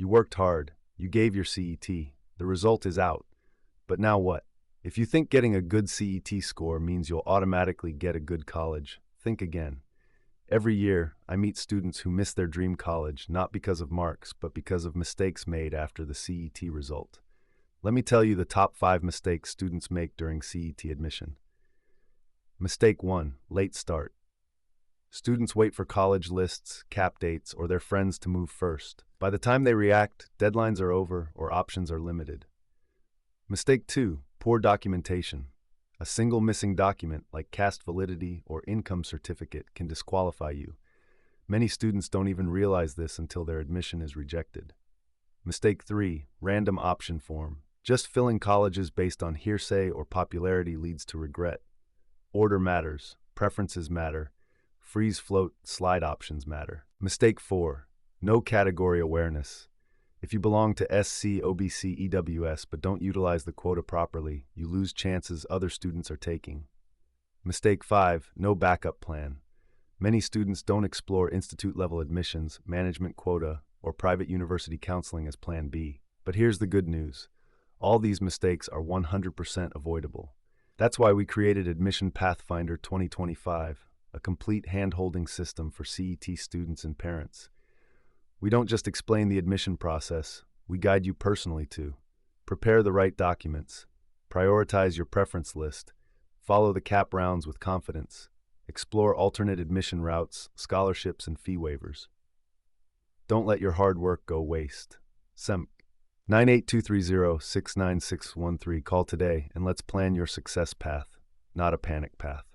You worked hard. You gave your CET. The result is out. But now what? If you think getting a good CET score means you'll automatically get a good college, think again. Every year, I meet students who miss their dream college not because of marks, but because of mistakes made after the CET result. Let me tell you the top 5 mistakes students make during CET admission. Mistake 1. Late start. Students wait for college lists, cap dates, or their friends to move first. By the time they react, deadlines are over or options are limited. Mistake 2. Poor documentation. A single missing document like caste validity or income certificate can disqualify you. Many students don't even realize this until their admission is rejected. Mistake 3. Random option form. Just filling colleges based on hearsay or popularity leads to regret. Order matters. Preferences matter. Freeze float slide options matter. Mistake 4. No category awareness. If you belong to SC, OBC, EWS but don't utilize the quota properly, you lose chances other students are taking. Mistake 5. No backup plan. Many students don't explore institute-level admissions, management quota, or private university counseling as Plan B. But here's the good news. All these mistakes are 100% avoidable. That's why we created Admission Pathfinder 2025, a complete hand-holding system for CET students and parents. We don't just explain the admission process, we guide you personally to prepare the right documents, prioritize your preference list, follow the CAP rounds with confidence, explore alternate admission routes, scholarships, and fee waivers. Don't let your hard work go waste. SEMC 98230-69613. Call today and let's plan your success path, not a panic path.